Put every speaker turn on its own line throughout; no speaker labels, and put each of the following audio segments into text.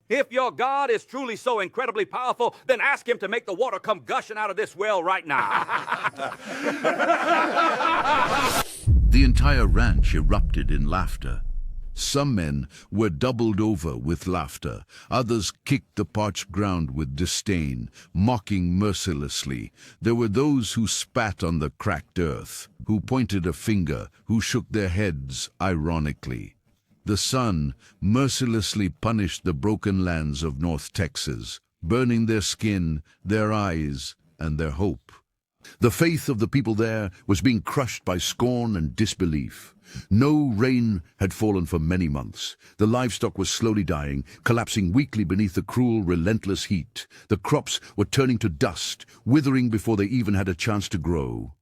If your God is truly so incredibly powerful, then ask him to make the water come gushing out of this well right now.
The entire ranch erupted in laughter. Some men were doubled over with laughter. Others kicked the parched ground with disdain, mocking mercilessly. There were those who spat on the cracked earth, who pointed a finger, who shook their heads ironically. The sun mercilessly punished the broken lands of North Texas, burning their skin, their eyes, and their hope. The faith of the people there was being crushed by scorn and disbelief. No rain had fallen for many months. The livestock was slowly dying, collapsing weakly beneath the cruel, relentless heat. The crops were turning to dust, withering before they even had a chance to grow.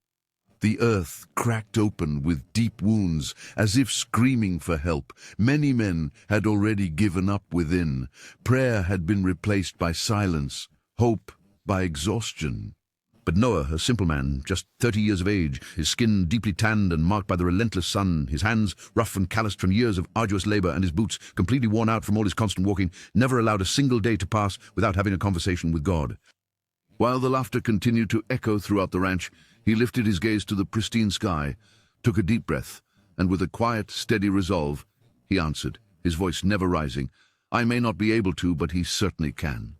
The earth cracked open with deep wounds, as if screaming for help. Many men had already given up within. Prayer had been replaced by silence, hope by exhaustion. But Noah, a simple man, just 30 years of age, his skin deeply tanned and marked by the relentless sun, his hands rough and calloused from years of arduous labor, and his boots completely worn out from all his constant walking, never allowed a single day to pass without having a conversation with God. While the laughter continued to echo throughout the ranch, he lifted his gaze to the pristine sky, took a deep breath, and with a quiet, steady resolve, he answered, his voice never rising, "I may not be able to, but he certainly can."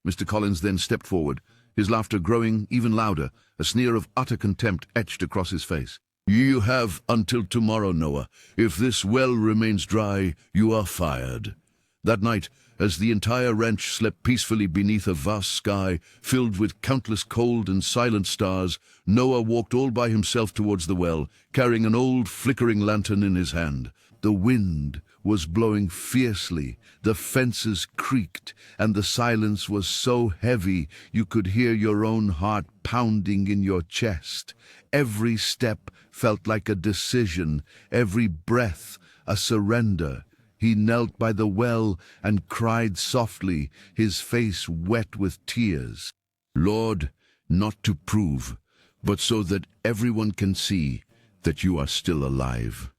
Mr. Collins then stepped forward, his laughter growing even louder, a sneer of utter contempt etched across his face. "You have until tomorrow, Noah. If this well remains dry, you are fired." That night, as the entire ranch slept peacefully beneath a vast sky filled with countless cold and silent stars, Noah walked all by himself towards the well, carrying an old flickering lantern in his hand. The wind was blowing fiercely, the fences creaked, and the silence was so heavy you could hear your own heart pounding in your chest. Every step felt like a decision, every breath a surrender. He knelt by the well and cried softly, his face wet with tears. "Lord, not to prove, but so that everyone can see that you are still alive."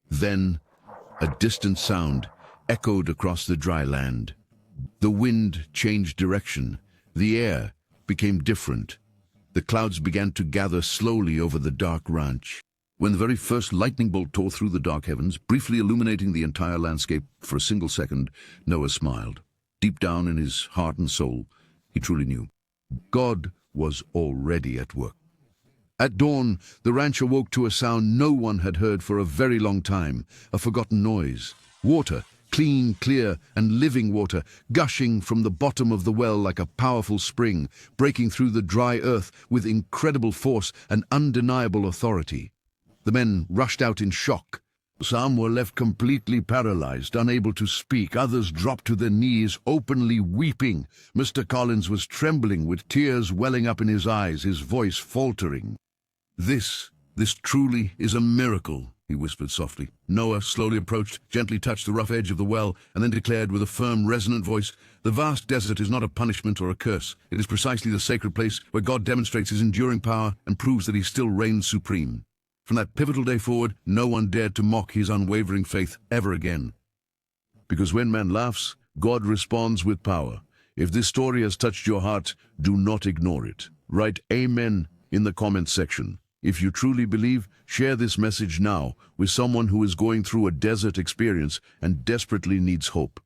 Then a distant sound echoed across the dry land. The wind changed direction. The air became different. The clouds began to gather slowly over the dark ranch. When the very first lightning bolt tore through the dark heavens, briefly illuminating the entire landscape for a single second, Noah smiled. Deep down in his heart and soul, he truly knew God was already at work. At dawn, the ranch awoke to a sound no one had heard for a very long time, a forgotten noise. Water, clean, clear, and living water, gushing from the bottom of the well like a powerful spring, breaking through the dry earth with incredible force and undeniable authority. The men rushed out in shock. Some were left completely paralyzed, unable to speak. Others dropped to their knees, openly weeping. Mr. Collins was trembling, with tears welling up in his eyes, his voice faltering. This truly is a miracle," he whispered softly. Noah slowly approached, gently touched the rough edge of the well, and then declared with a firm, resonant voice, "The vast desert is not a punishment or a curse. It is precisely the sacred place where God demonstrates his enduring power and proves that he still reigns supreme." From that pivotal day forward, no one dared to mock his unwavering faith ever again. Because when man laughs, God responds with power. If this story has touched your heart, do not ignore it. Write Amen in the comments section. If you truly believe, share this message now with someone who is going through a desert experience and desperately needs hope.